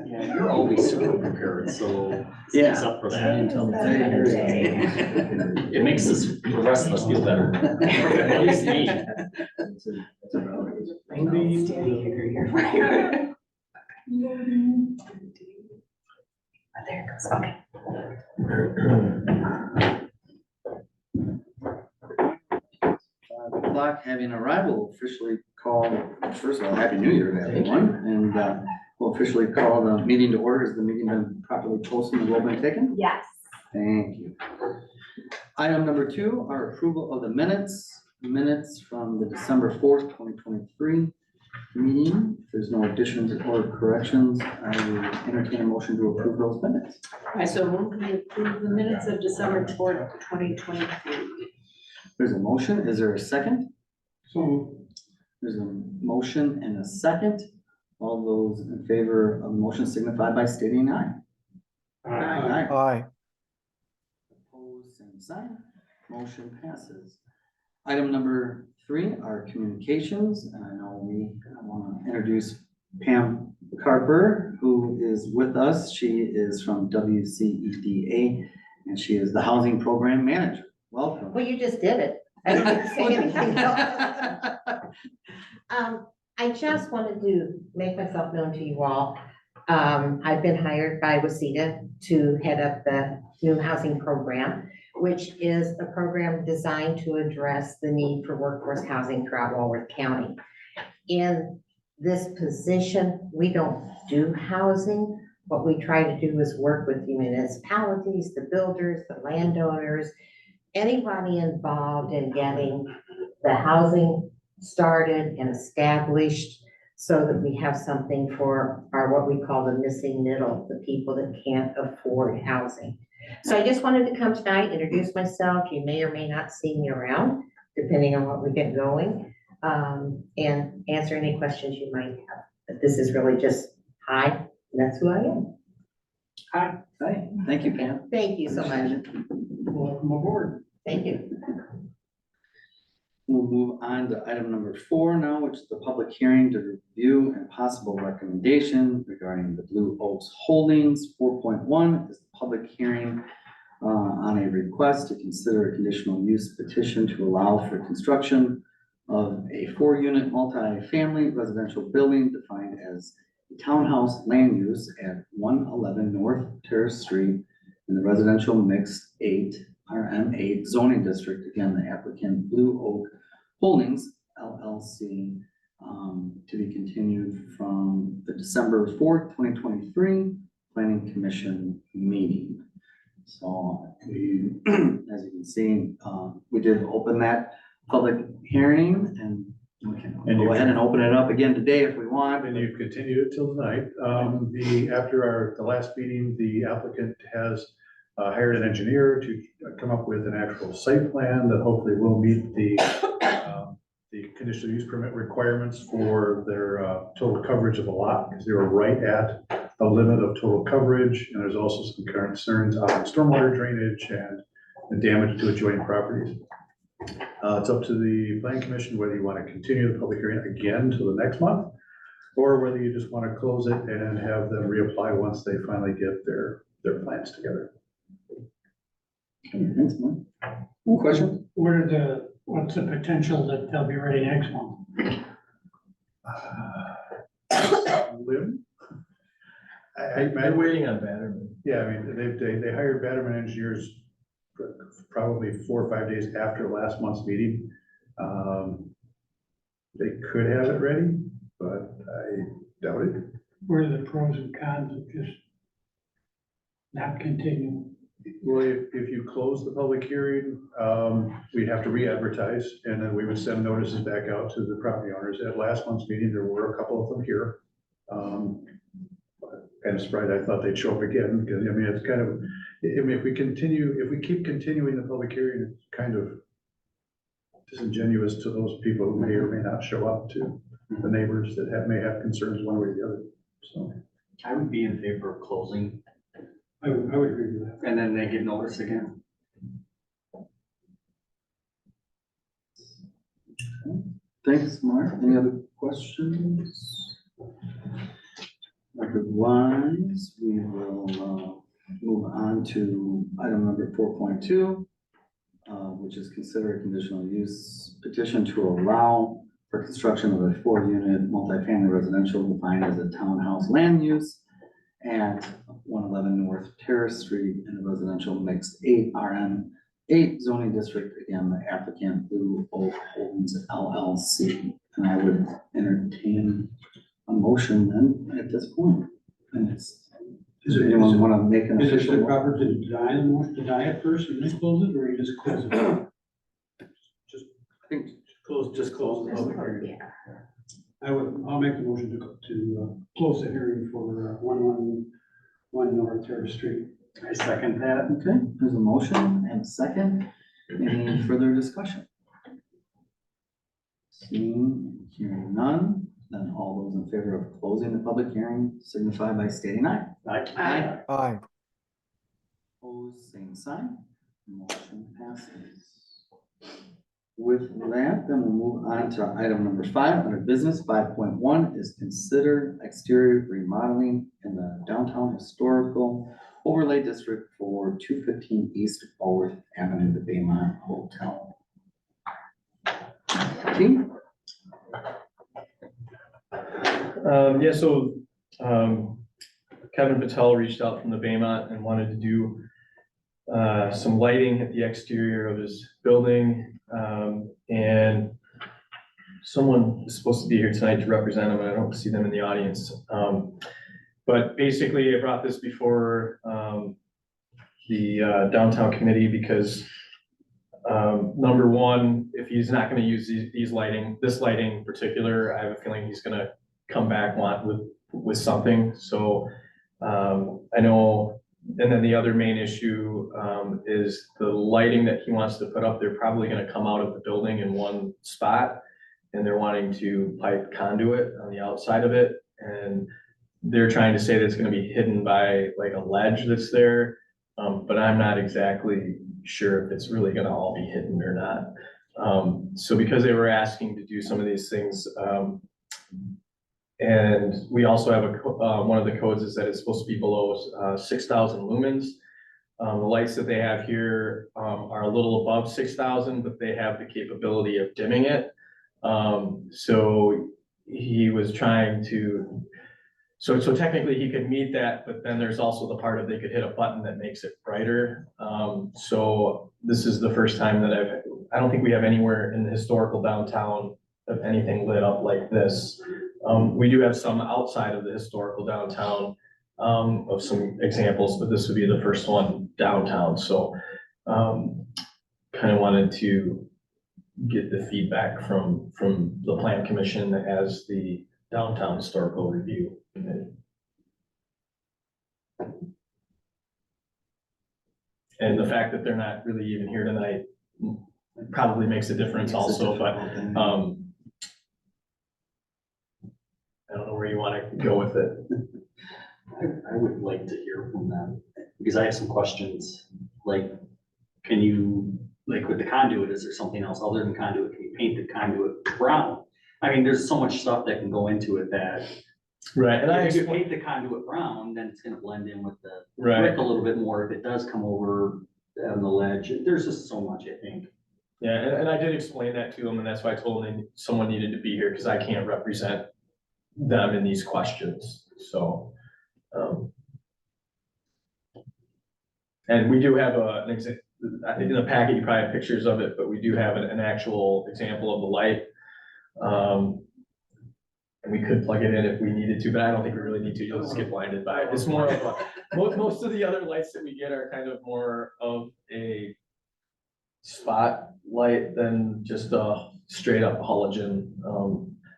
Yeah, you're always super prepared, so Yeah. thanks up for that. It makes us, the rest of us feel better. At least me. There it goes, okay. 5 o'clock, having arrival, officially call, first of all, Happy New Year to everyone. And we'll officially call the meeting to order. Has the meeting been properly posted and the roll been taken? Yes. Thank you. Item number 2, our approval of the minutes from the December 4th, 2023 meeting. If there's no additions or corrections, I will entertain a motion to approve those minutes. I so move to approve the minutes of December 4th, 2023. There's a motion. Is there a second? So There's a motion and a second. All those in favor of the motion signify by stating aye. Aye. Aye. Opposed, same sign. Motion passes. Item number 3 are communications, and I know I want to introduce Pam Carper, who is with us. She is from WCEDA, and she is the Housing Program Manager. Welcome. Well, you just did it. I don't get to say anything else. I just wanted to make myself known to you all. I've been hired by WCEDA to head up the new housing program, which is a program designed to address the need for workforce housing throughout Walworth County. In this position, we don't do housing. What we try to do is work with the municipalities, the builders, the landowners, anybody involved in getting the housing started and established so that we have something for our, what we call the missing middle, the people that can't afford housing. So I just wanted to come tonight, introduce myself. You may or may not see me around, depending on what we get going, and answer any questions you might have. But this is really just hi, and that's who I am. Hi. Thank you, Pam. Thank you so much. Welcome aboard. Thank you. We'll move on to item number 4 now, which is the public hearing to review and possible recommendation regarding the Blue Oaks Holdings. 4.1 is the public hearing on a request to consider a conditional use petition to allow for construction of a 4-unit multi-family residential building defined as a townhouse land use at 111 North Terrace Street in the residential mixed RM8 zoning district. Again, the applicant Blue Oak Holdings LLC, to be continued from the December 4th, 2023 Planning Commission meeting. So we, as you can see, we did open that public hearing, and we can go ahead and open it up again today if we want. And you've continued it till tonight. After the last meeting, the applicant has hired an engineer to come up with an actual site plan that hopefully will meet the conditional use permit requirements for their total coverage of the lot, because they were right at the limit of total coverage. And there's also some concerns on stormwater drainage and the damage to adjoining properties. It's up to the planning commission whether you want to continue the public hearing again till the next month, or whether you just want to close it and have them reapply once they finally get their plans together. Okay, thanks, Mike. Any questions? What's the potential that they'll be ready next month? Lim? They're waiting on Batterman. Yeah, I mean, they hired Batterman engineers probably 4 or 5 days after last month's meeting. They could have it ready, but I doubt it. What are the pros and cons of just not continuing? Well, if you close the public hearing, we'd have to re-advertise, and then we would send notices back out to the property owners. At last month's meeting, there were a couple of them here. Kind of surprised, I thought they'd show up again, because I mean, it's kind of, I mean, if we keep continuing the public hearing, it's kind of disingenuous to those people who may or may not show up, to the neighbors that may have concerns one way or the other, so. I would be in favor of closing, I would agree with that. and then they get notice again. Thanks, Mark. Any other questions? Otherwise, we will move on to item number 4.2, which is consider a conditional use petition to allow for construction of a 4-unit multifamily residential defined as a townhouse land use at 111 North Terrace Street in a residential mixed 8 RM 8 zoning district. Again, the applicant Blue Oak Holdings LLC. And I would entertain a motion then at this point. And it's, does anyone want to make an Is it official? proper to deny it first and then close it, or you just close it? I think Just close the public hearing. I'll make the motion to close the hearing for 111 North Terrace Street. I second that. okay, there's a motion and a second. Any further discussion? Seeing, hearing none, then all those in favor of closing the public hearing signify by stating aye. Aye. Aye. Opposed, same sign. Motion passes. With that, then we'll move on to item number 5 under business. 5.1 is consider exterior remodeling in the downtown historical overlay district for 215 East Walworth Avenue, the Baymont Hotel. Team? Yeah, so Kevin Patel reached out from the Baymont and wanted to do some lighting at the exterior of his building. And someone is supposed to be here tonight to represent him, and I don't see them in the audience. But basically, I brought this before the downtown committee because number one, if he's not gonna use this lighting in particular, I have a feeling he's gonna come back with something. So I know. And then the other main issue is the lighting that he wants to put up. They're probably gonna come out of the building in one spot, and they're wanting to pipe conduit on the outside of it. And they're trying to say that it's gonna be hidden by like a ledge that's there. But I'm not exactly sure if it's really gonna all be hidden or not. So because they were asking to do some of these things, and we also have one of the codes is that it's supposed to be below 6,000 lumens. The lights that they have here are a little above 6,000, but they have the capability of dimming it. So he was trying to, so technically he could meet that, but then there's also the part of they could hit a button that makes it brighter. So this is the first time that I don't think we have anywhere in the historical downtown of anything lit up like this. We do have some outside of the historical downtown of some examples, but this would be the first one downtown. So kind of wanted to get the feedback from the Plan Commission as the Downtown Historical Review Committee. And the fact that they're not really even here tonight probably makes a difference also, but I don't know where you want to go with it. I would like to hear from them, because I have some questions, like, can you, like with the conduit, is there something else other than conduit? Can you paint the conduit brown? I mean, there's so much stuff that can go into it that. Right, and if you paint the conduit brown, then it's gonna blend in with the right. brick a little bit more. If it does come over on the ledge, there's just so much, I think. Yeah, and I did explain that to them, and that's why I told them someone needed to be here, because I can't represent them in these questions, so. And we do have an example, I think in the packet you probably have pictures of it, but we do have an actual example of the light. And we could plug it in if we needed to, but I don't think we really need to, you'll just get blinded by it. It's more of a, most of the other lights that we get are kind of more of a spotlight than just a straight up halogen.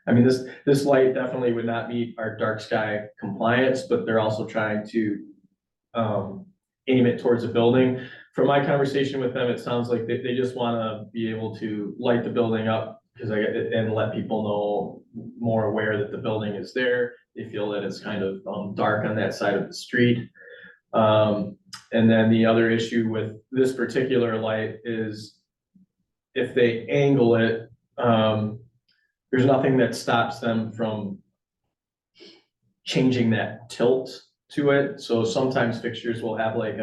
I mean, this light definitely would not meet our dark sky compliance, but they're also trying to aim it towards a building. From my conversation with them, it sounds like they just want to be able to light the building up and let people know, more aware that the building is there. They feel that it's kind of dark on that side of the street. And then the other issue with this particular light is if they angle it, there's nothing that stops them from changing that tilt to it. So sometimes fixtures will have like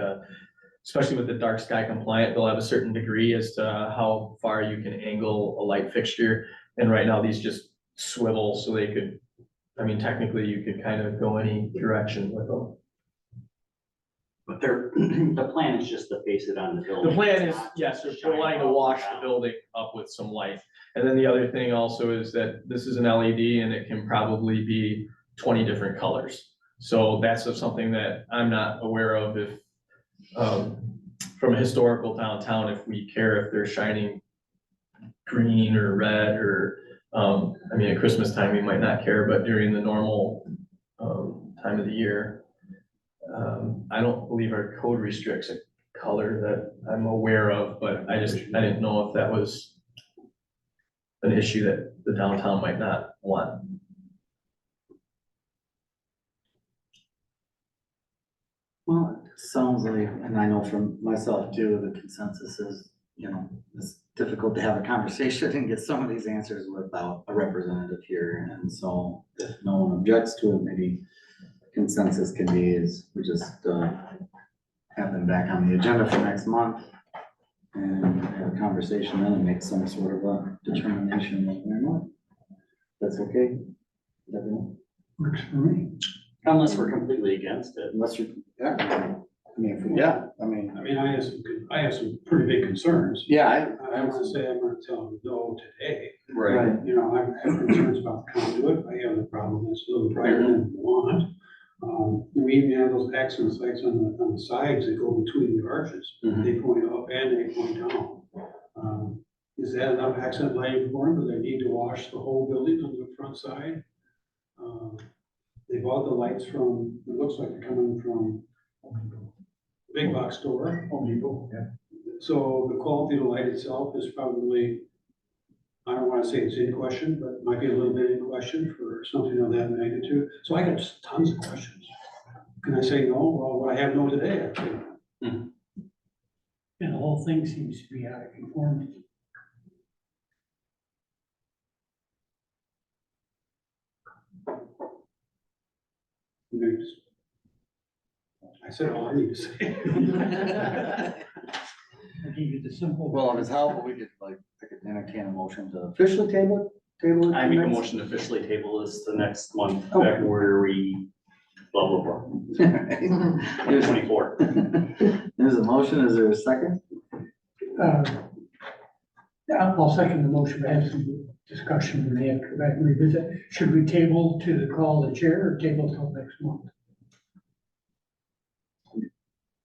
especially with the dark sky compliant, they'll have a certain degree as to how far you can angle a light fixture. And right now, these just swivel, so they could, I mean, technically, you could kind of go any direction with them. But the plan is just to face it on the building. The plan is, It's not yes, to they're shine wanting to up wash and the down. building up with some light. And then the other thing also is that this is an LED and it can probably be 20 different colors. So that's just something that I'm not aware of if, from a historical downtown, if we care if they're shining green or red or, I mean, at Christmas time, we might not care, but during the normal, time of the year, I don't believe our code restricts a color that I'm aware of, but I didn't know if that was an issue that the downtown might not want. Well, it sounds like, and I know from myself too, the consensus is, it's difficult to have a conversation and get some of these answers without a representative here. And so if no one objects to it, maybe consensus can be is we just have them back on the agenda for next month and have a conversation then and make some sort of a determination whether or not. That's okay? Everyone? Works for me. Unless we're completely against it. Unless you, yeah, I mean, yeah, I mean, I have some pretty big concerns. yeah, I don't wanna say I'm gonna tell them no today. Right. You know, I have concerns about the conduit. I have the problem that's a little brighter than we want. We even have those accent sites on the sides that go between the arches. Mhm. They point up and they point down. Is that enough accent lighting for them? Do they need to wash the whole building on the front side? They bought the lights from, it looks like they're coming from big box store. Home Depot, yeah. So the quality of the light itself is probably, I don't wanna say it's in question, but might be a little bit in question for something of that magnitude. So I got just tons of questions. Can I say no? Well, what I have no today, I say no. And the whole thing seems to be out of conformity. I said all I need to say. I give you the simple. well, if it's helpful, we could I could entertain a motion to officially table it. I make a next- motion to officially table this to next month, Okay. February, blah, blah, blah, There's 24. there's a motion, is there a second? I'll second the motion, but have some discussion and they have to go back and revisit. Should we table to the call of the chair or table till next month?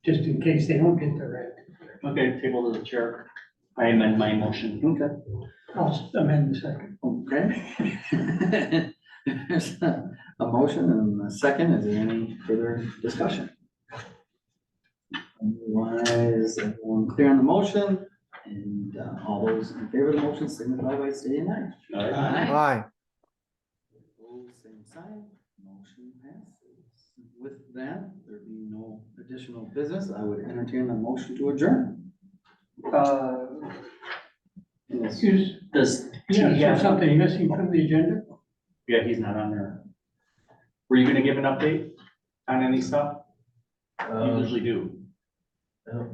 Just in case they don't get their act. Okay, table to the chair. I amend my motion. Okay. I'll amend the second. Okay. There's a motion and a second, is there any further discussion? Otherwise, everyone clear on the motion, and all those in favor of the motion signify by saying aye. Aye. Opposed, same sign, motion passes. With that, there be no additional business, I would entertain a motion to adjourn. Excuse, Does, yeah, is there yeah, something missing from the agenda? yeah, he's not on there. Were you gonna give an update on any stuff? You usually do.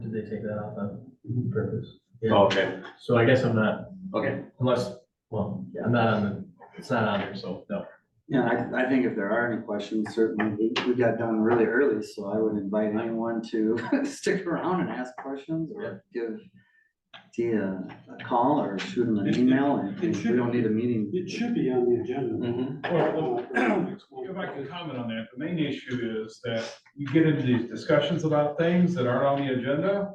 Did they take that off on purpose? Oh, okay, So I guess I'm not, okay. unless, well, I'm not on the, it's not on there, so no. Yeah, I think if there are any questions, certainly, we got done really early, so I would invite anyone to stick around and ask questions or give T a call or shoot them an email, and we don't need a meeting. It should be on the agenda. Mhm. If I can comment on that, the main issue is that you get into these discussions about things that aren't on the agenda.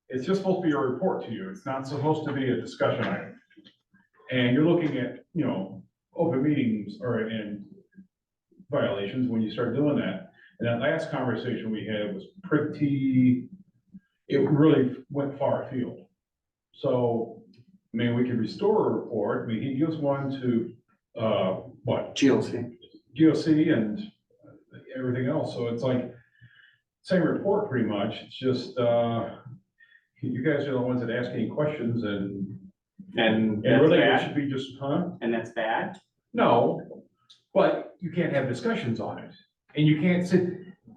It's just supposed to be a report to you. It's not supposed to be a discussion item. And you're looking at, open meetings or in violations when you start doing that. And that last conversation we had was it really went far afield. So, I mean, we can restore a report. I mean, he gives one to, GOC and everything else. So it's like, same report pretty much. It's just, you guys are the ones that ask any questions and And And that's really, it bad, should be just, huh? And that's bad? No, but you can't have discussions on it. And you can't sit,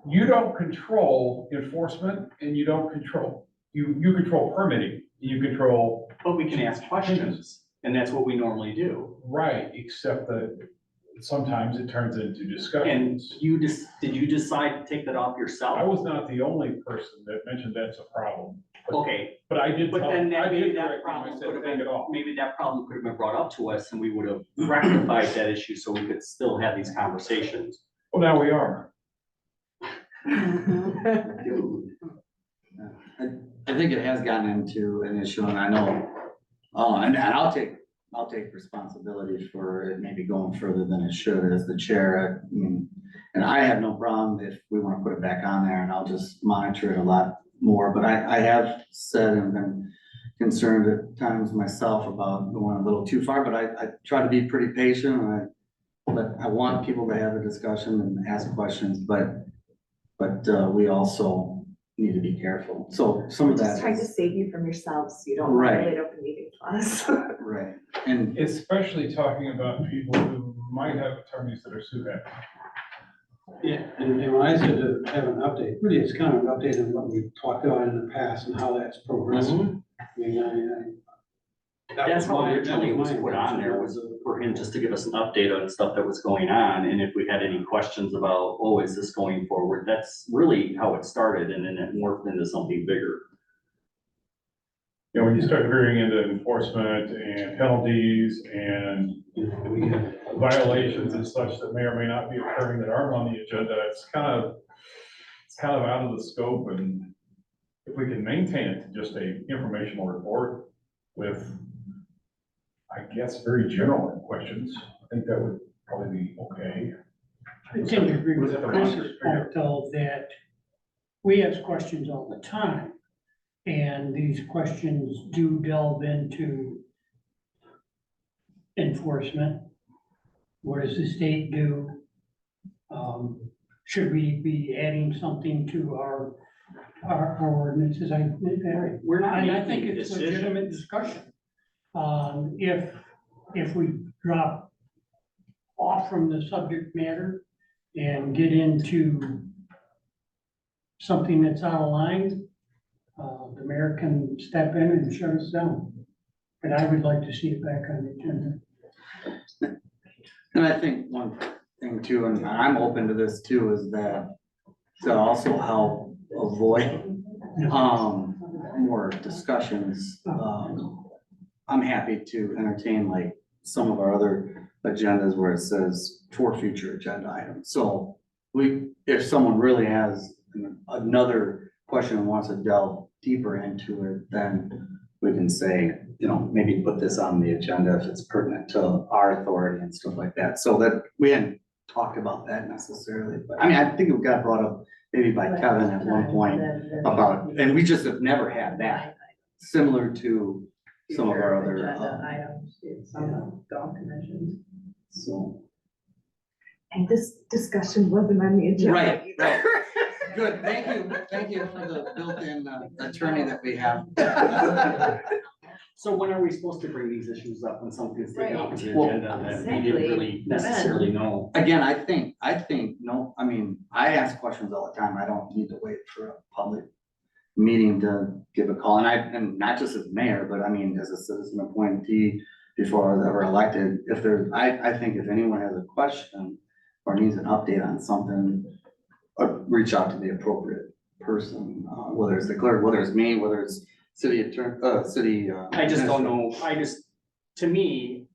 you don't control enforcement and you don't control, you control permitting, you control. But we can ask questions, and that's what we normally do. Right, except that sometimes it turns into And discussions. did you decide to take that off I yourself? was not the only person that mentioned that's a problem. Okay, But I did but tell, then I maybe did that correct them, I problem said, could have take been, it off. maybe that problem could have been brought up to us and we would have rectified that issue so we could still have these conversations. Well, now we are. Dude, I think it has gotten into an issue, and I know, and I'll take responsibility for it maybe going further than it should as the chair. I mean, and I have no problem if we wanna put it back on there, and I'll just monitor it a lot more, but I have said and been concerned at times myself about going a little too far, but I try to be pretty patient, and but I want people to have a discussion and ask questions, but we also need to be careful. So some of that Just trying to is, save you from yourselves, so you don't Right. violate open meeting laws. right, and Especially talking about people who might have attorneys that are sued at. Yeah, and when I said to have an update, really it's kind of an update on what we've talked about in the past and how that's progressing. I mean, that's how my- originally it was my put on there, was for him just to give us an update on stuff that was going on, and if we had any questions about, oh, is this going forward? That's really how it started, and then it morphed into something bigger. You know, when you start veering into enforcement and penalties and We have violations and such that may or may not be occurring that aren't on the agenda, it's kind of out of the scope, and if we can maintain it to just a informational report with, I guess, very general questions, I think that would probably be okay. I tend to agree Was with it the Chris's monster point, though, that we ask questions all the time. And these questions do delve into enforcement. What does the state do? Should we be adding something to our ordinances? We're not And I making think a it's decision. legitimate discussion. If we drop off from the subject matter and get into something that's out of line, the mayor can step in and shut us down. But I would like to see it back on the agenda. And I think one thing too, and I'm open to this too, is that to also help avoid more discussions. I'm happy to entertain like some of our other agendas where it says for future agenda items. So if someone really has another question and wants to delve deeper into it, then we can say, you know, maybe put this on the agenda if it's pertinent to our authority and stuff like that. So that we hadn't talked about that necessarily, but I mean, I think it got brought up maybe by Kevin at one point about, and we just have never had that, similar to some of our other, Items, it's on the golf commission. so. And this discussion wasn't on the agenda. Right, either. right. Good, thank you for the built-in attorney that we have. So when are we supposed to bring these issues up when something's taken off the Well, agenda that we exactly. didn't really necessarily know? Again, I think, no, I mean, I ask questions all the time. I don't need to wait for a public meeting to give a call. And not just as mayor, but I mean, as a citizen appointee before I was ever elected, I think if anyone has a question or needs an update on something, reach out to the appropriate person, whether it's the clerk, whether it's me, whether it's city attorney, I just don't know, to me,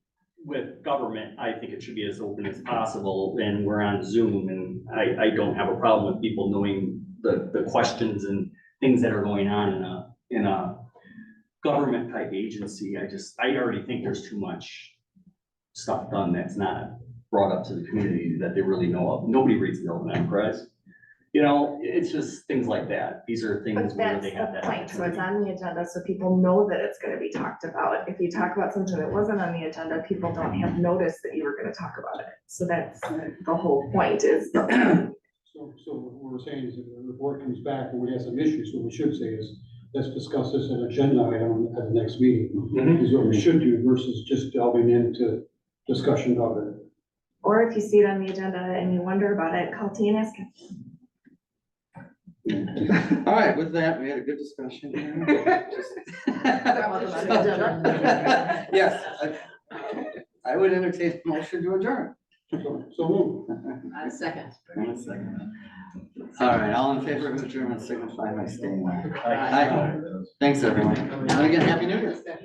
with government, I think it should be as open as possible, and we're on Zoom, and I don't have a problem with people knowing the questions and things that are going on in a government type agency. I already think there's too much stuff done that's not brought up to the community that they really know of. Nobody reads the open enterprise. You know, it's just things like that. These are things But where that's they have the that point, so it's opportunity. on the agenda, so people know that it's gonna be talked about. If you talk about something that wasn't on the agenda, people don't have notice that you were gonna talk about it. So that's the whole point is, So what we're saying is if the report comes back and we have some issues, what we should say is, let's discuss this as an agenda item at the next meeting. Mhm. Is what we should do versus just delving into discussion of it. Or if you see it on the agenda and you wonder about it, call T and ask him. All right, with that, we had a good discussion here. Yes, I would entertain a motion to adjourn. So move. Second. All right, all in favor of adjournment, signify by staying there. Aye. Thanks, everyone. And again, happy New Year. Say.